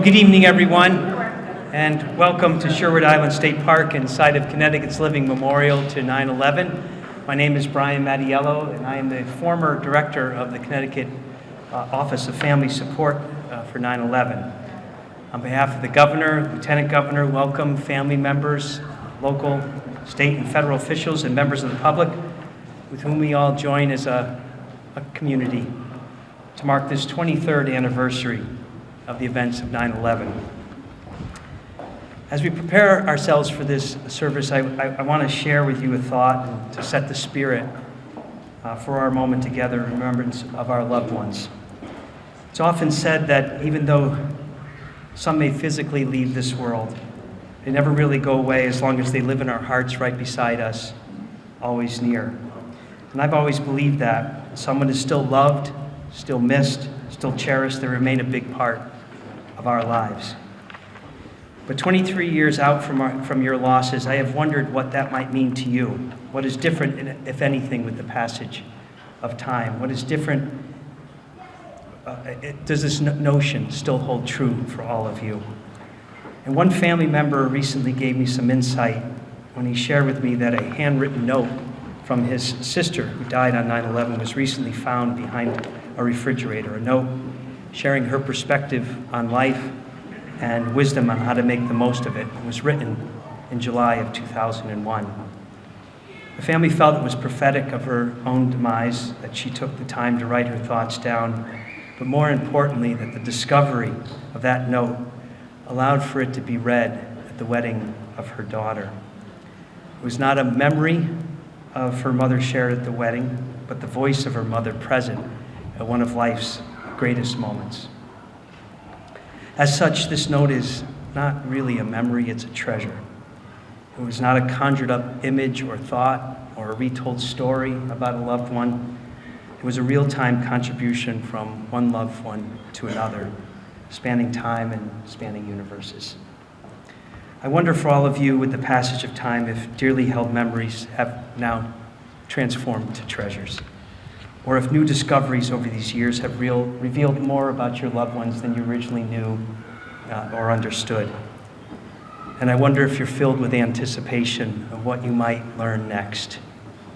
Well, good evening, everyone, and welcome to Sherwood Island State Park and site of Connecticut's Living Memorial to 9/11. My name is Brian Mattiello, and I am the former director of the Connecticut Office of Family Support for 9/11. On behalf of the governor, lieutenant governor, welcome family members, local, state, and federal officials, and members of the public with whom we all join as a community to mark this 23rd anniversary of the events of 9/11. As we prepare ourselves for this service, I want to share with you a thought and to set the spirit for our moment together in remembrance of our loved ones. It's often said that even though some may physically leave this world, they never really go away as long as they live in our hearts right beside us, always near. And I've always believed that someone is still loved, still missed, still cherished. They remain a big part of our lives. But 23 years out from your losses, I have wondered what that might mean to you. What is different, if anything, with the passage of time? What is different? Does this notion still hold true for all of you? And one family member recently gave me some insight when he shared with me that a handwritten note from his sister who died on 9/11 was recently found behind a refrigerator, a note sharing her perspective on life and wisdom on how to make the most of it. It was written in July of 2001. The family felt it was prophetic of her own demise, that she took the time to write her thoughts down, but more importantly, that the discovery of that note allowed for it to be read at the wedding of her daughter. It was not a memory of her mother shared at the wedding, but the voice of her mother present at one of life's greatest moments. As such, this note is not really a memory, it's a treasure. It was not a conjured up image or thought or a retold story about a loved one. It was a real-time contribution from one loved one to another, spanning time and spanning universes. I wonder for all of you with the passage of time if dearly held memories have now transformed to treasures, or if new discoveries over these years have revealed more about your loved ones than you originally knew or understood. And I wonder if you're filled with anticipation of what you might learn next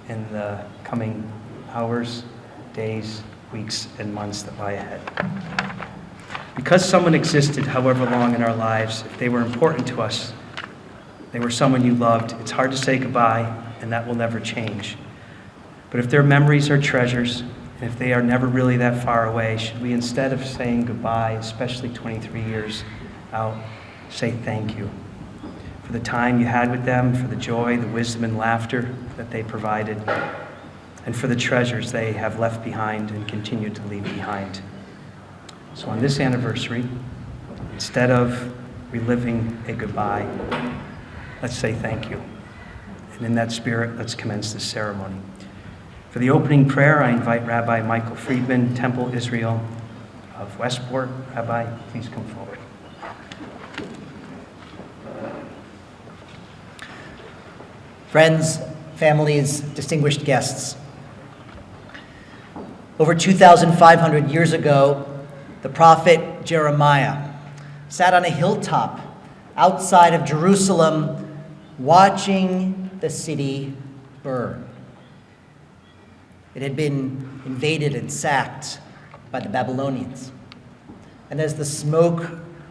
in the coming hours, days, weeks, and months that lie ahead. Because someone existed however long in our lives, if they were important to us, they were someone you loved, it's hard to say goodbye, and that will never change. But if their memories are treasures, and if they are never really that far away, should we, instead of saying goodbye, especially 23 years out, say thank you for the time you had with them, for the joy, the wisdom, and laughter that they provided, and for the treasures they have left behind and continue to leave behind. So on this anniversary, instead of reliving a goodbye, let's say thank you. And in that spirit, let's commence this ceremony. For the opening prayer, I invite Rabbi Michael Friedman, Temple Israel of Westport. Rabbi, please come forward. Friends, families, distinguished guests. Over 2,500 years ago, the prophet Jeremiah sat on a hilltop outside of Jerusalem watching the city burn. It had been invaded and sacked by the Babylonians. And as the smoke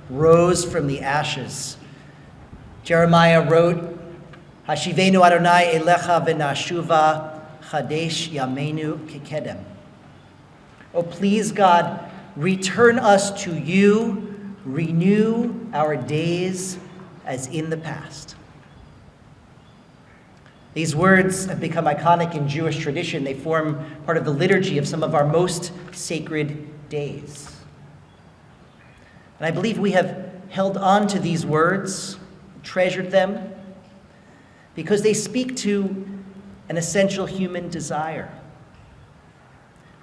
rose from the ashes, Jeremiah wrote, Hashivenu Adonai elecha v'nashuva chadesh yameinu kekedem. Oh, please, God, return us to you, renew our days as in the past. These words have become iconic in Jewish tradition. They form part of the liturgy of some of our most sacred days. And I believe we have held on to these words, treasured them, because they speak to an essential human desire.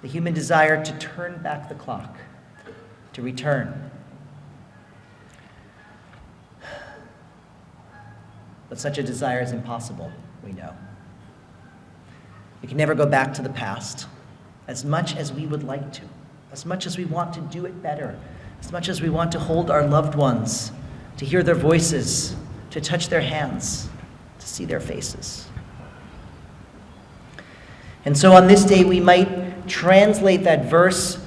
The human desire to turn back the clock, to return. But such a desire is impossible, we know. We can never go back to the past, as much as we would like to, as much as we want to do it better, as much as we want to hold our loved ones, to hear their voices, to touch their hands, to see their faces. And so on this day, we might translate that verse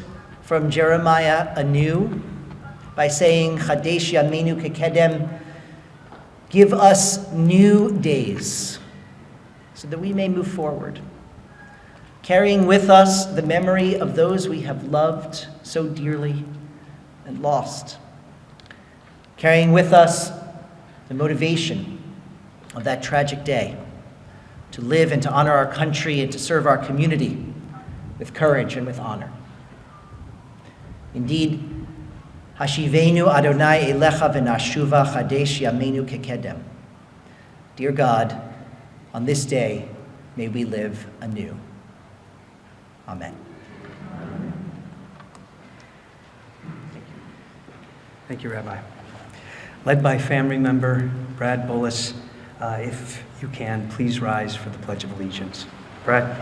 from Jeremiah anew by saying, Chadesh Yameinu Kekedem, give us new days, so that we may move forward, carrying with us the memory of those we have loved so dearly and lost, carrying with us the motivation of that tragic day, to live and to honor our country and to serve our community with courage and with honor. Indeed, Hashivenu Adonai Elecha v'nashuva Chadesh Yameinu Kekedem. Dear God, on this day, may we live anew. Amen. Thank you, Rabbi. Led by family member Brad Bullis, if you can, please rise for the Pledge of Allegiance. Brad.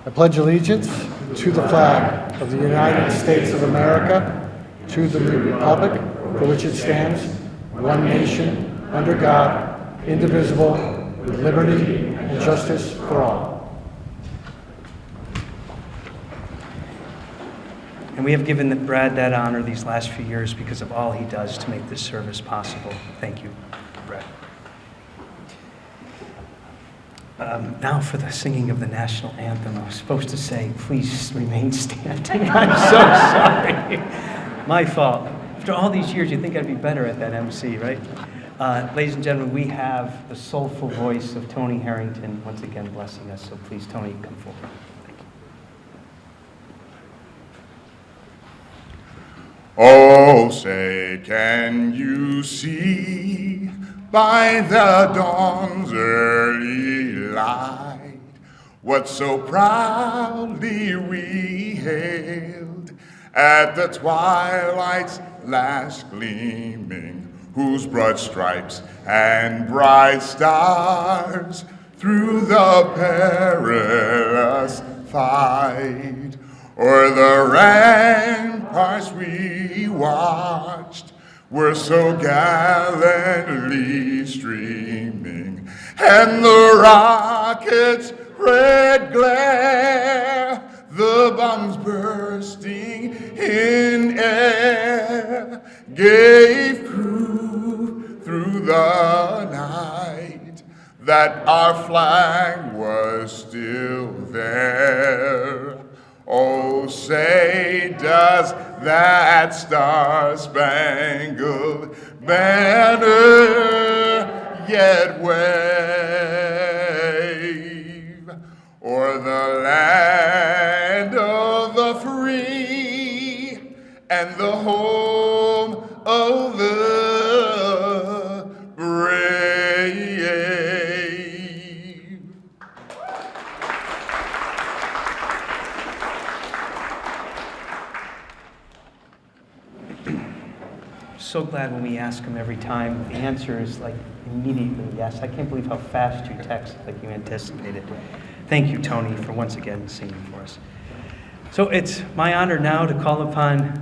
I pledge allegiance to the flag of the United States of America, to the republic for which it stands, one nation, under God, indivisible, with liberty and justice for all. And we have given Brad that honor these last few years because of all he does to make this service possible. Thank you, Brad. Now for the singing of the national anthem. I was supposed to say, please remain standing. I'm so sorry. My fault. After all these years, you'd think I'd be better at that MC, right? Ladies and gentlemen, we have the soulful voice of Tony Harrington once again blessing us. So please, Tony, come forward. Thank you. Oh, say, can you see by the dawn's early light what so proudly we hailed at the twilight's last gleaming, whose broad stripes and bright stars through the perilous fight o'er the ramparts we watched were so gallantly streaming, and the rockets' red glare, the bombs bursting in air, gave proof through the night that our flag was still there. Oh, say, does that star-spangled banner yet wave o'er the land of the free and the home of the brave? So glad when we ask him every time, the answer is like immediately yes. I can't believe how fast you text like you anticipated. Thank you, Tony, for once again singing for us. So it's my honor now to call upon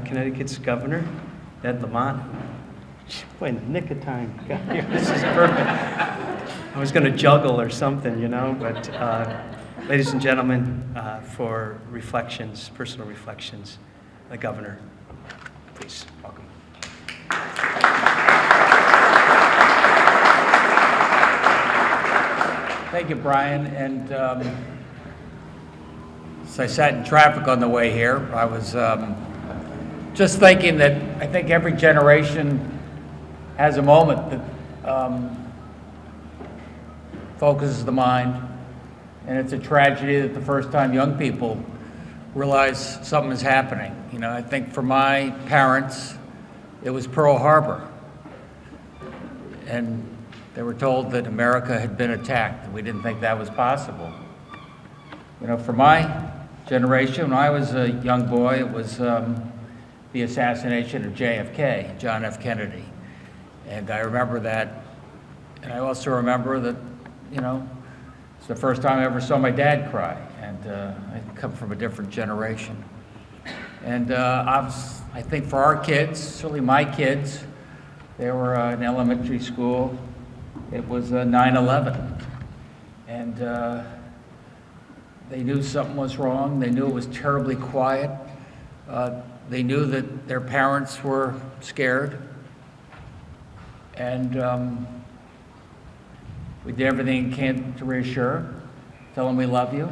Connecticut's Governor, Ned Lamont. Boy, in the nick of time. Got here. This is perfect. I was going to juggle or something, you know, but ladies and gentlemen, for reflections, personal reflections, the Governor, please welcome. Thank you, Brian. And so I sat in traffic on the way here. I was just thinking that I think every generation has a moment that focuses the mind. And it's a tragedy that the first time young people realize something is happening. You know, I think for my parents, it was Pearl Harbor. And they were told that America had been attacked, and we didn't think that was possible. You know, for my generation, when I was a young boy, it was the assassination of JFK, John F. Kennedy. And I remember that, and I also remember that, you know, It's the first time I ever saw my dad cry, and I come from a different generation. And I think for our kids, certainly my kids, they were in elementary school. It was 9/11, and they knew something was wrong. They knew it was terribly quiet. They knew that their parents were scared, and we did everything we can to reassure, tell them we love you,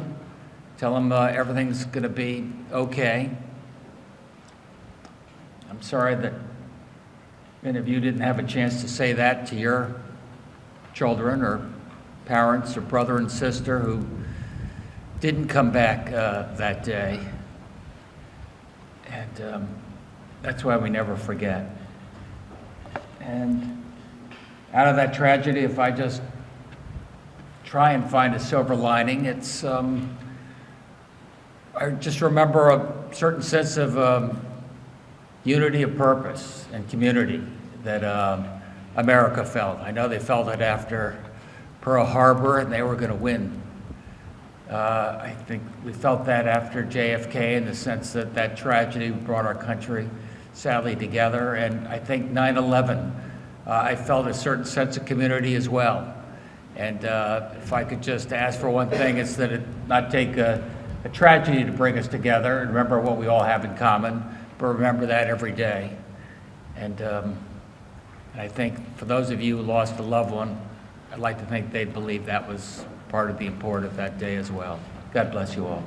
tell them everything's going to be okay. I'm sorry that many of you didn't have a chance to say that to your children or parents or brother and sister who didn't come back that day. And that's why we never forget. And out of that tragedy, if I just try and find a silver lining, it's, I just remember a certain sense of unity of purpose and community that America felt. I know they felt it after Pearl Harbor, and they were going to win. I think we felt that after JFK, in the sense that that tragedy brought our country sadly together. And I think 9/11, I felt a certain sense of community as well. And if I could just ask for one thing, it's that it not take a tragedy to bring us together and remember what we all have in common, but remember that every day. And I think for those of you who lost a loved one, I'd like to think they'd believe that was part of the import of that day as well. God bless you all.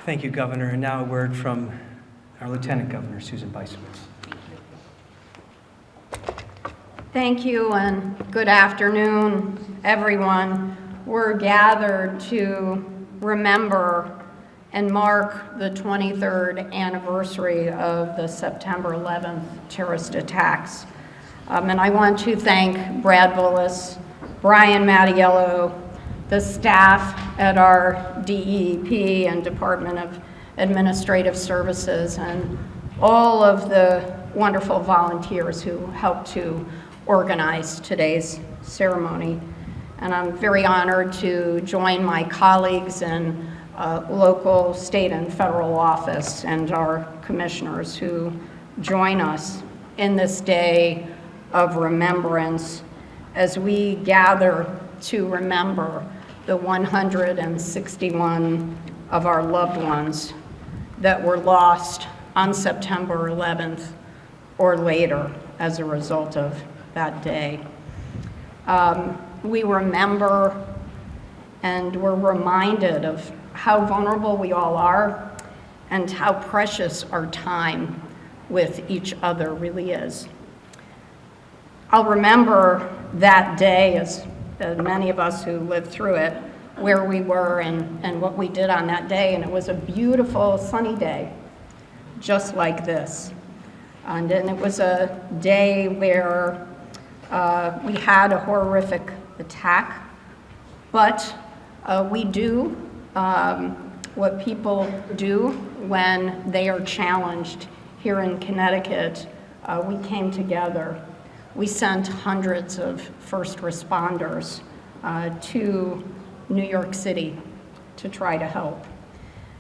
Thank you, Governor. And now a word from our Lieutenant Governor, Susan Bysiewicz. Thank you, and good afternoon, everyone. We're gathered to remember and mark the 23rd anniversary of the September 11th terrorist attacks. And I want to thank Brad Bullis, Brian Mattiello, the staff at our DEP and Department of Administrative Services, and all of the wonderful volunteers who helped to organize today's ceremony. And I'm very honored to join my colleagues in local, state, and federal office and our commissioners who join us in this day of remembrance as we gather to remember the 161 of our loved ones that were lost on September 11th or later as a result of that day. We remember and we're reminded of how vulnerable we all are and how precious our time with each other really is. I'll remember that day, as many of us who lived through it, where we were and what we did on that day, and it was a beautiful sunny day, just like this. And it was a day where we had a horrific attack, but we do what people do when they are challenged. Here in Connecticut, we came together. We sent hundreds of first responders to New York City to try to help.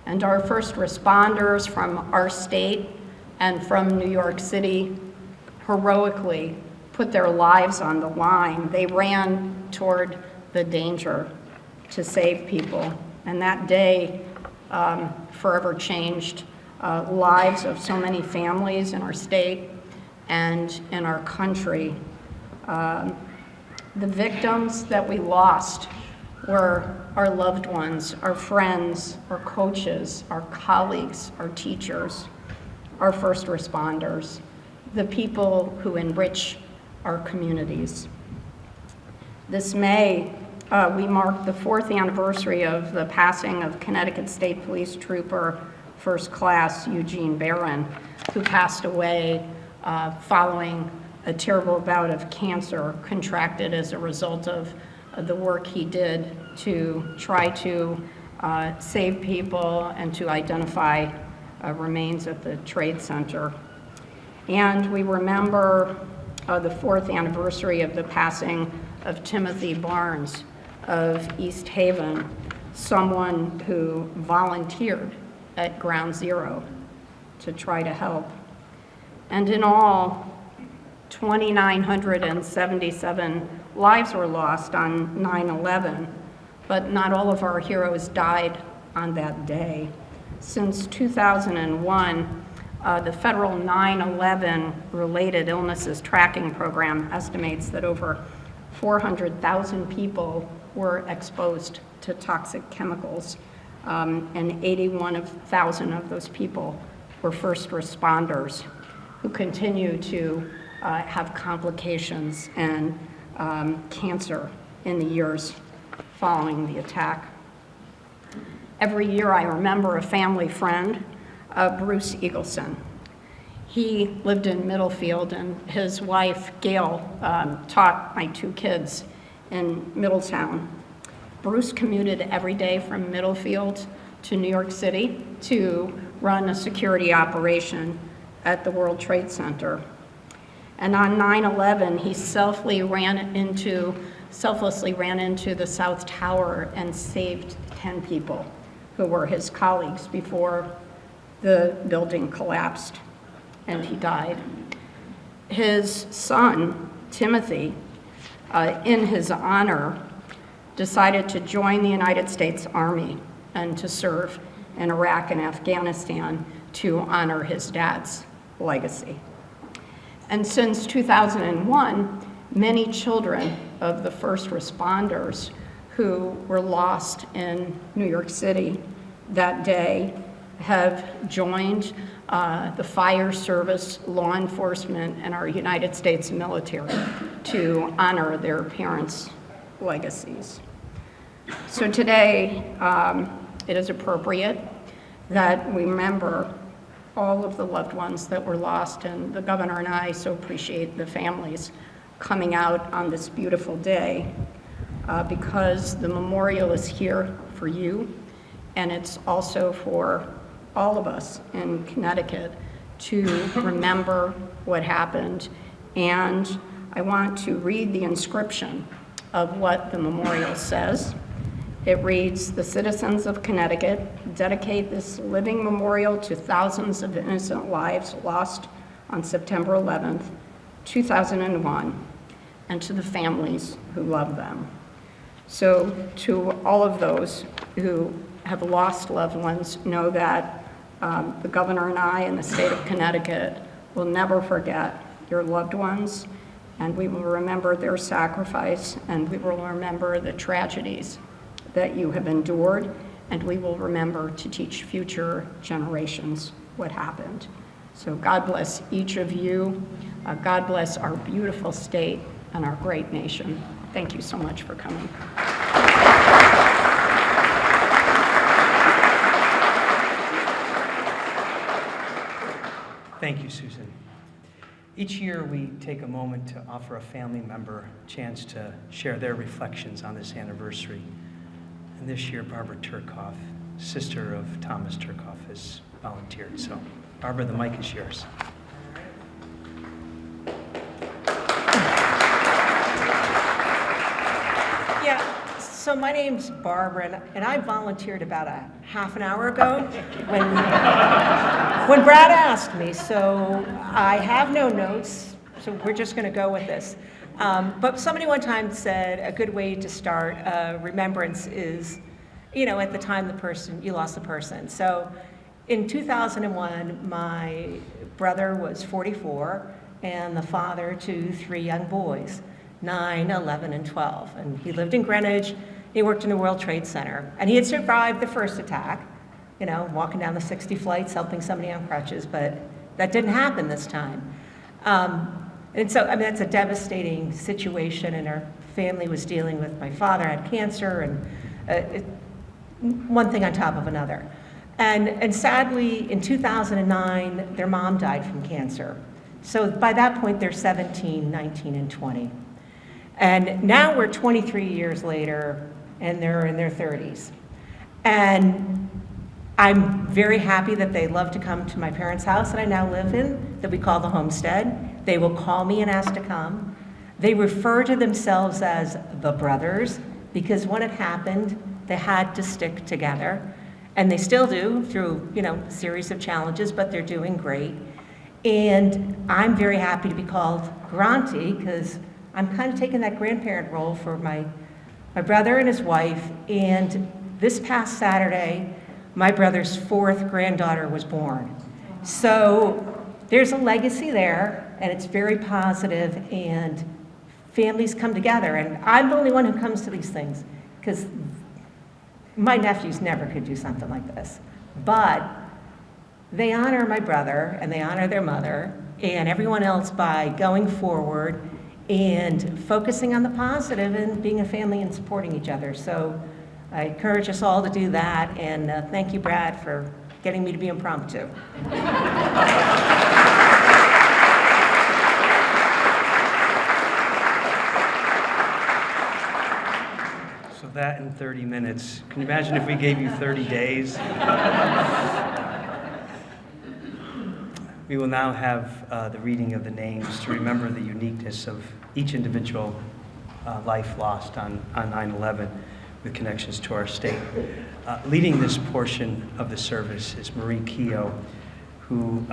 And our first responders from our state and from New York City heroically put their lives on the line. They ran toward the danger to save people. And that day forever changed lives of so many families in our state and in our country. The victims that we lost were our loved ones, our friends, our coaches, our colleagues, our teachers, our first responders, the people who enrich our communities. This May, we mark the 4th anniversary of the passing of Connecticut State Police Trooper First Class Eugene Barron, who passed away following a terrible bout of cancer contracted as a result of the work he did to try to save people and to identify remains at the Trade Center. And we remember the 4th anniversary of the passing of Timothy Barnes of East Haven, someone who volunteered at Ground Zero to try to help. And in all, 2,977 lives were lost on 9/11, but not all of our heroes died on that day. Since 2001, the federal 9/11 related illnesses tracking program estimates that over 400,000 people were exposed to toxic chemicals, and 81,000 of those people were first responders who continue to have complications and cancer in the years following the attack. Every year I remember a family friend, Bruce Eagleson. He lived in Middlefield, and his wife, Gail, taught my 2 kids in Middletown. Bruce commuted every day from Middlefield to New York City to run a security operation at the World Trade Center. And on 9/11, he selflessly ran into the South Tower and saved 10 people who were his colleagues before the building collapsed and he died. His son, Timothy, in his honor, decided to join the United States Army and to serve in Iraq and Afghanistan to honor his dad's legacy. And since 2001, many children of the first responders who were lost in New York City that day have joined the fire service, law enforcement, and our United States military to honor their parents' legacies. So today, it is appropriate that we remember all of the loved ones that were lost, and the governor and I so appreciate the families coming out on this beautiful day because the memorial is here for you, and it's also for all of us in Connecticut to remember what happened. And I want to read the inscription of what the memorial says. It reads, "The citizens of Connecticut dedicate this living memorial to thousands of innocent lives lost on September 11th, 2001, and to the families who love them." So to all of those who have lost loved ones, know that the governor and I and the state of Connecticut will never forget your loved ones, and we will remember their sacrifice, and we will remember the tragedies that you have endured, and we will remember to teach future generations what happened. So God bless each of you. God bless our beautiful state and our great nation. Thank you so much for coming. Thank you, Susan. Each year we take a moment to offer a family member a chance to share their reflections on this anniversary. And this year, Barbara Turkoff, sister of Thomas Turkoff, has volunteered. So, Barbara, the mic is yours. Yeah, so my name's Barbara, and I volunteered about a half an hour ago when Brad asked me. So I have no notes, so we're just going to go with this. But somebody one time said a good way to start remembrance is, at the time you lost the person. So in 2001, my brother was 44, and the father to 3 young boys, 9, 11, and 12. And he lived in Greenwich. He worked in the World Trade Center. And he had survived the first attack, walking down the 60 flights, helping somebody on crutches, but that didn't happen this time. And so, that's a devastating situation, and our family was dealing with, my father had cancer, and one thing on top of another. And sadly, in 2009, their mom died from cancer. So by that point, they're 17, 19, and 20. And now we're 23 years later, and they're in their 30s. And I'm very happy that they love to come to my parents' house that I now live in, that we call the homestead. They will call me and ask to come. They refer to themselves as the brothers because when it happened, they had to stick together. And they still do through, a series of challenges, but they're doing great. And I'm very happy to be called Granty because I'm kind of taking that grandparent role for my brother and his wife. And this past Saturday, my brother's 4th granddaughter was born. So there's a legacy there, and it's very positive, and families come together. And I'm the only one who comes to these things because my nephews never could do something like this. But they honor my brother, and they honor their mother, and everyone else by going forward and focusing on the positive and being a family and supporting each other. So I encourage us all to do that, and thank you, Brad, for getting me to be impromptu. So that in 30 minutes. Can you imagine if we gave you 30 days? We will now have the reading of the names to remember the uniqueness of each individual life lost on 9/11 with connections to our state. Leading this portion of the service is Marie Keogh, who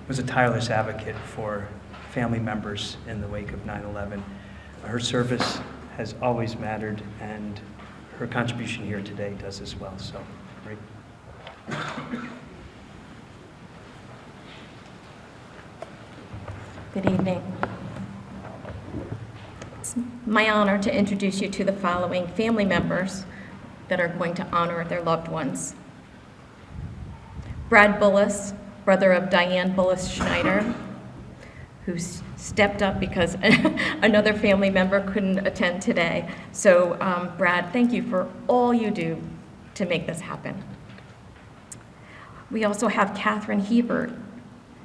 was a tireless advocate for family members in the wake of 9/11. Her service has always mattered, and her contribution here today does as well. So, Marie. Good evening. It's my honor to introduce you to the following family members that are going to honor their loved ones. Brad Bullis, brother of Diane Bullis Schneider, who stepped up because another family member couldn't attend today. So Brad, thank you for all you do to make this happen. We also have Catherine Hebert,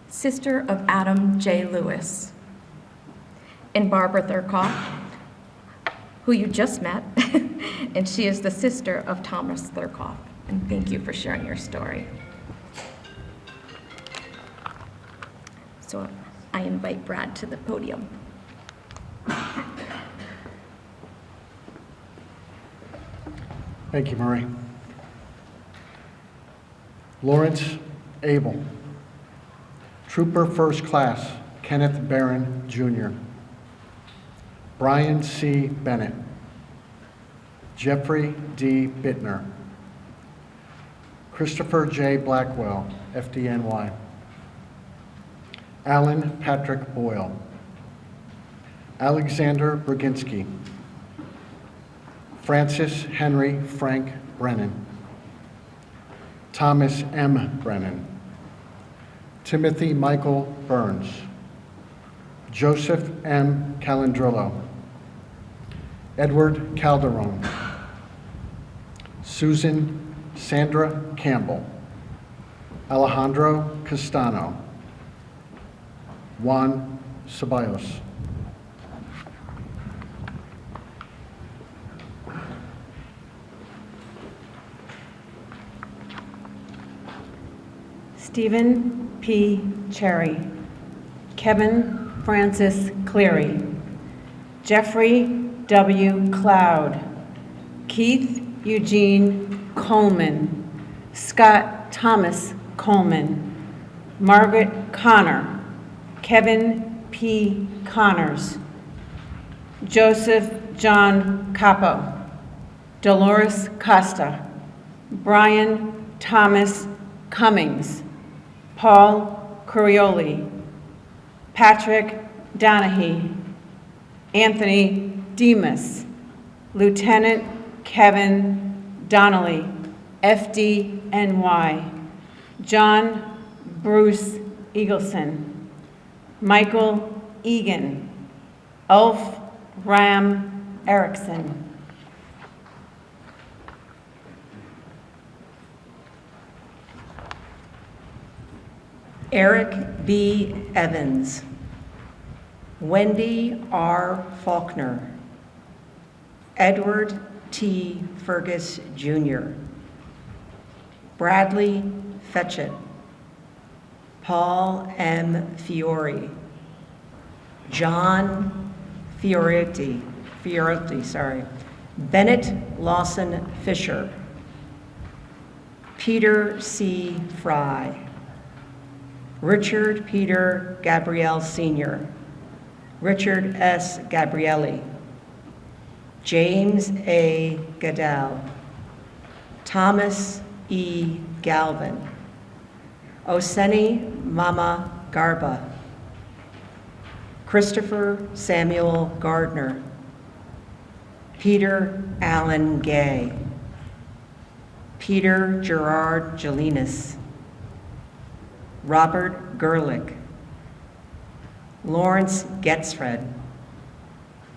sister of Adam J. Lewis, and Barbara Thurkoff, who you just met, and she is the sister of Thomas Thurkoff. And thank you for sharing your story. So I invite Brad to the podium. Thank you, Marie. Lawrence Abel. Trooper First Class, Kenneth Barron, Jr. Brian C. Bennett. Jeffrey D. Bittner. Christopher J. Blackwell, FDNY. Alan Patrick Boyle. Alexander Brzezinski. Francis Henry Frank Brennan. Thomas M. Brennan. Timothy Michael Burns. Joseph M. Calandrillo. Edward Calderon. Susan Sandra Campbell. Alejandro Castano. Juan Ceballos. Stephen P. Cherry, Kevin Francis Cleary, Jeffrey W. Cloud, Keith Eugene Coleman, Scott Thomas Coleman, Margaret Connor, Kevin P. Connors, Joseph John Capo, Dolores Costa, Brian Thomas Cummings, Paul Corioli, Patrick Donahue, Anthony Demas, Lieutenant Kevin Donnelly, FDNY, John Bruce Eagleson, Michael Egan, Ulf Ram Erickson, Eric B. Evans, Wendy R. Faulkner, Edward T. Fergus Jr., Bradley Fetchett, Paul M. Fiore, John Fioriti, Bennett Lawson Fisher, Peter C. Fry, Richard Peter Gabrielle Sr., Richard S. Gabrielli, James A. Goodell, Thomas E. Galvin, Oseni Mama Garba, Christopher Samuel Gardner, Peter Allen Gay, Peter Gerard Jelinas, Robert Gerlich, Lawrence Getzfred,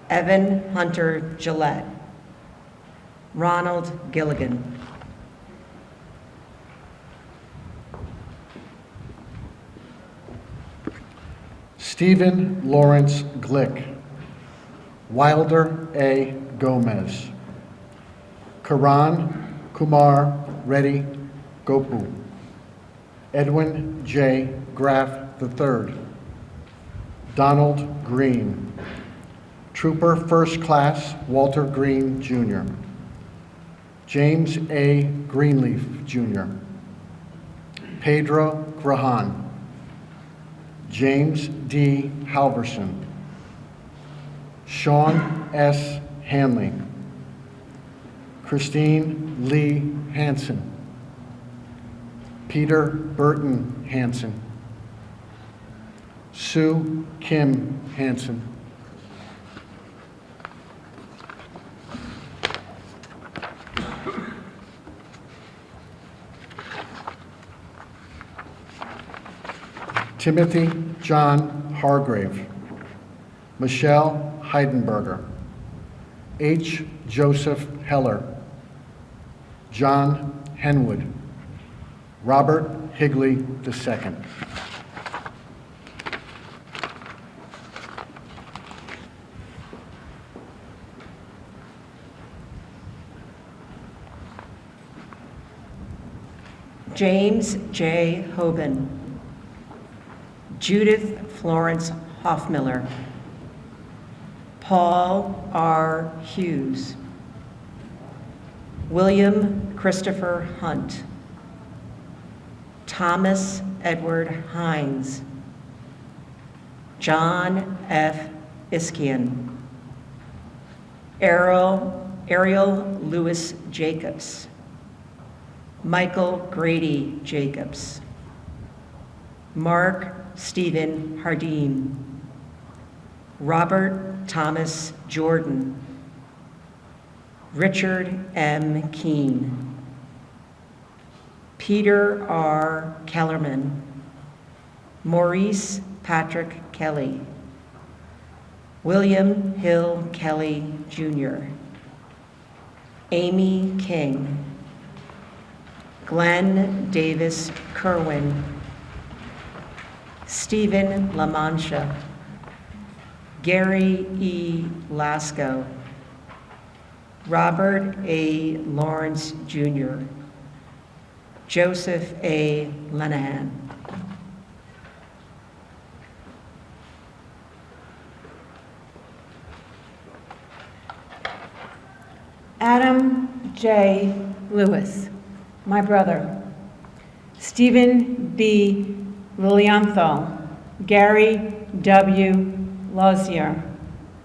Evan Hunter Gillette, Ronald Gilligan. Stephen Lawrence Glick, Wilder A. Gomez, Karan Kumar Reddy Gopu, Edwin J. Graff III, Donald Green, Trooper First Class Walter Green, Jr., James A. Greenleaf, Jr., Pedro Grahan, James D. Halverson, Sean S. Hanley, Christine Lee Hansen, Peter Burton Hansen, Sue Kim Hansen, Timothy John Hargrave, Michelle Heidenberger, H. Joseph Heller, John Henwood, Robert Higley II. James J. Hoban, Judith Florence Hoffmiller, Paul R. Hughes, William Christopher Hunt, Thomas Edward Hines, John F. Iskian, Ariel Lewis Jacobs, Michael Grady Jacobs, Mark Stephen Hardeen, Robert Thomas Jordan, Richard M. Keene, Peter R. Kellerman, Maurice Patrick Kelly, William Hill Kelly, Jr., Amy King, Glenn Davis Kerwin, Stephen LaMancha, Gary E. Lasco, Robert A. Lawrence, Jr., Joseph A. Lenahan. Adam J. Lewis, my brother. Stephen B. Lilienthal, Gary W. Lozier,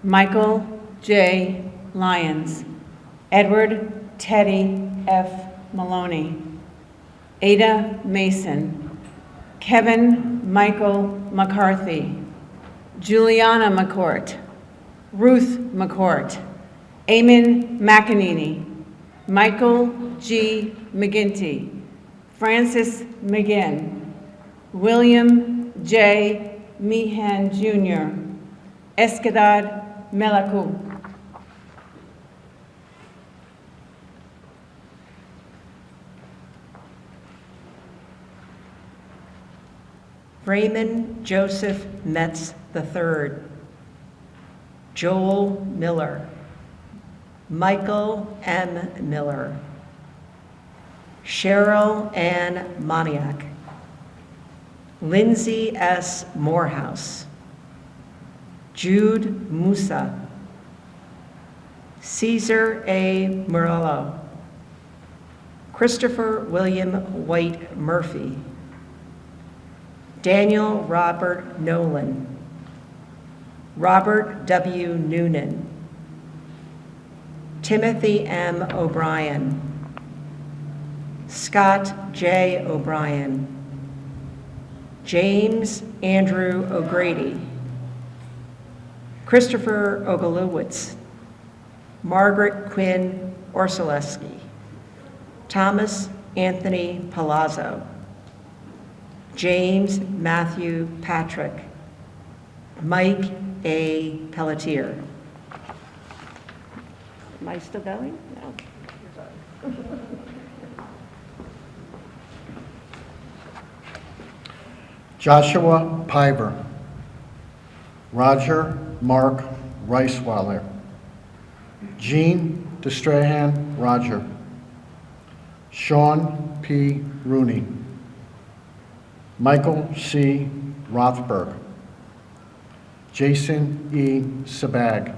Michael J. Lyons, Edward Teddy F. Maloney, Ada Mason, Kevin Michael McCarthy, Juliana McCourt, Ruth McCourt, Eamon McEnany, Michael G. McGinty, Francis McGinn, William J. Meehan, Jr., Eskedad Melaku, Raymond Joseph Metz III, Joel Miller, Michael M. Miller, Cheryl Ann Moniak, Lindsay S. Morehouse, Jude Musa, Caesar A. Murillo, Christopher William White Murphy, Daniel Robert Nolan, Robert W. Noonan, Timothy M. O'Brien, Scott J. O'Brien, James Andrew O'Grady, Christopher Ogalewicz, Margaret Quinn Orsileski, Thomas Anthony Palazzo, James Matthew Patrick, Mike A. Pelletier. Am I still going? No. Joshua Piver, Roger Mark Reisweiler, Jean DeStrahan Roger, Sean P. Rooney, Michael C. Rothberg, Jason E. Sabag,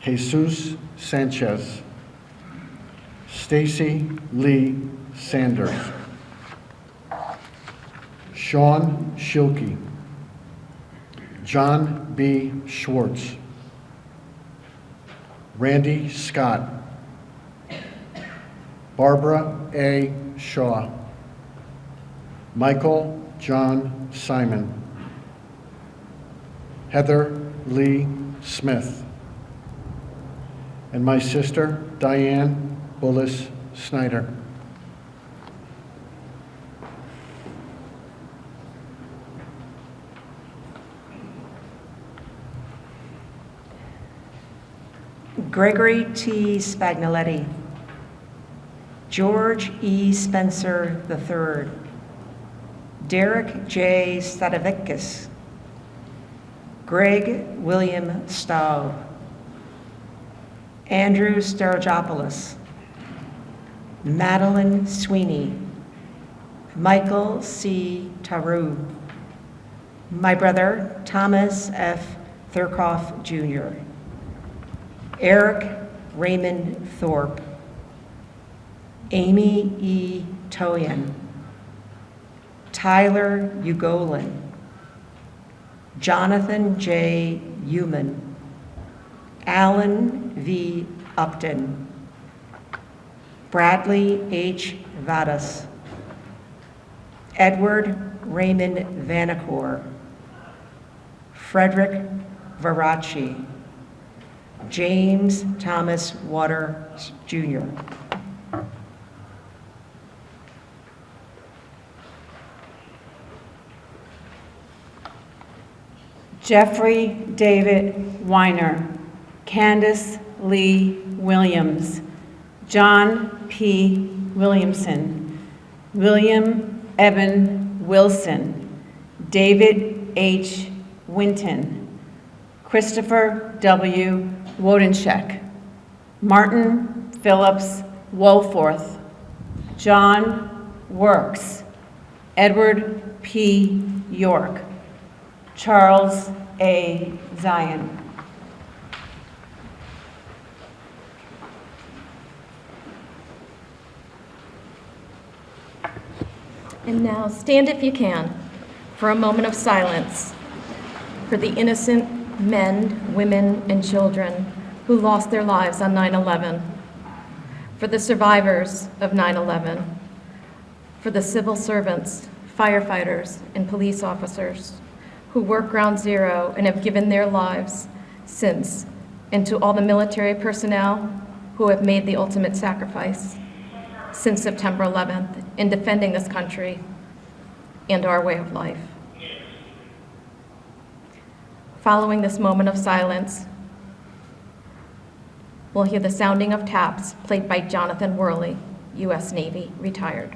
Jesus Sanchez, Stacy Lee Sanders, Sean Schilke, John B. Schwartz, Randy Scott, Barbara A. Shaw, Michael John Simon, Heather Lee Smith, and my sister, Diane Bullis Snyder. Gregory T. Spagnoletti, George E. Spencer III, Derek J. Stadovickus, Greg William Staub, Andrew Sterogopoulos, Madeline Sweeney, Michael C. Taru, my brother Thomas F. Thurkoff Jr., Eric Raymond Thorpe, Amy E. Toyen, Tyler Ugolin, Jonathan J. Human, Alan V. Upton, Bradley H. Vadas, Edward Raymond Vanacore, Frederick Varachi, James Thomas Waters Jr. Jeffrey David Weiner, Candace Lee Williams, John P. Williamson, William Evan Wilson, David H. Winton, Christopher W. Wodencheck, Martin Phillips Woforth, John Works, Edward P. York, Charles A. Zion. And now stand if you can for a moment of silence for the innocent men, women, and children who lost their lives on 9/11, for the survivors of 9/11, for the civil servants, firefighters, and police officers who work Ground Zero and have given their lives since, and to all the military personnel who have made the ultimate sacrifice since September 11th in defending this country and our way of life. Following this moment of silence, we'll hear the sounding of taps played by Jonathan Worley, U.S. Navy, retired.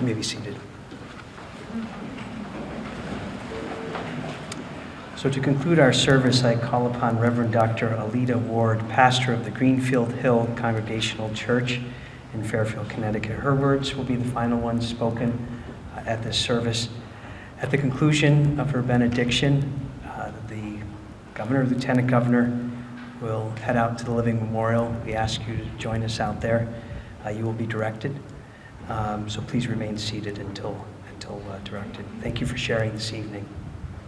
You may be seated. So to conclude our service, I call upon Reverend Dr. Alida Ward, pastor of the Greenfield Hill Congregational Church in Fairfield, Connecticut. Her words will be the final ones spoken at this service. At the conclusion of her benediction, the governor, lieutenant governor, will head out to the Living Memorial. We ask you to join us out there. You will be directed. So please remain seated until directed. Thank you for sharing this evening.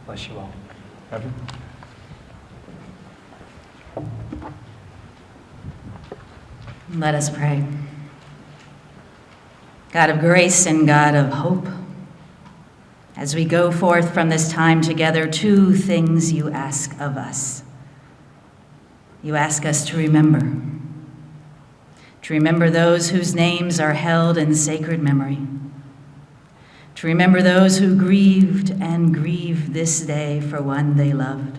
Bless you all. Reverend? Let us pray. God of grace and God of hope, as we go forth from this time together, two things you ask of us. You ask us to remember those whose names are held in sacred memory, to remember those who grieved and grieve this day for one they loved,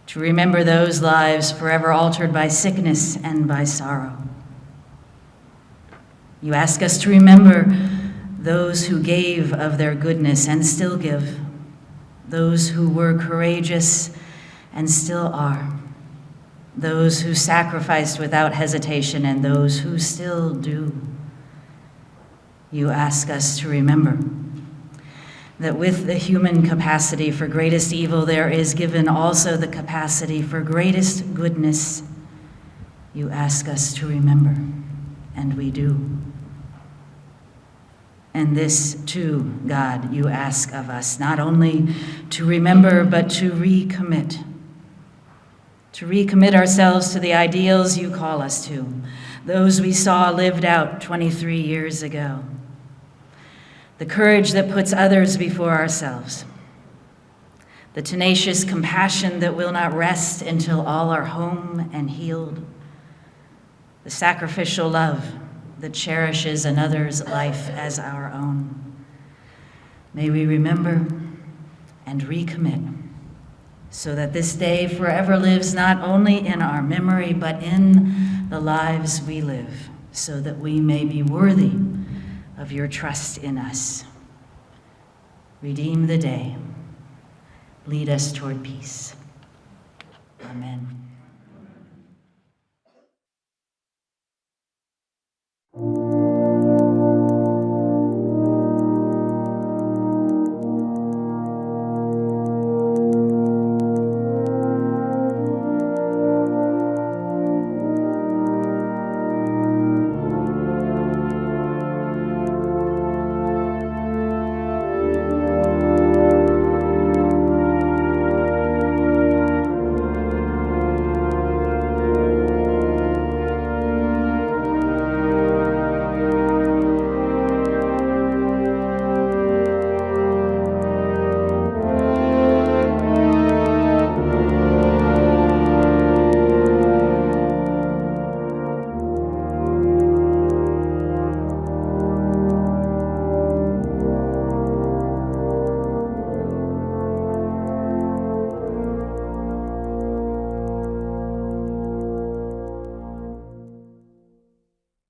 to remember those lives forever altered by sickness and by sorrow. You ask us to remember those who gave of their goodness and still give, those who were courageous and still are, those who sacrificed without hesitation and those who still do. You ask us to remember that with the human capacity for greatest evil, there is given also the capacity for greatest goodness. You ask us to remember, and we do. And this, too, God, you ask of us, not only to remember, but to recommit ourselves to the ideals you call us to, those we saw lived out 23 years ago. The courage that puts others before ourselves. The tenacious compassion that will not rest until all are home and healed. The sacrificial love that cherishes another's life as our own. May we remember and recommit so that this day forever lives not only in our memory, but in the lives we live, so that we may be worthy of your trust in us. Redeem the day. Lead us toward peace. Amen.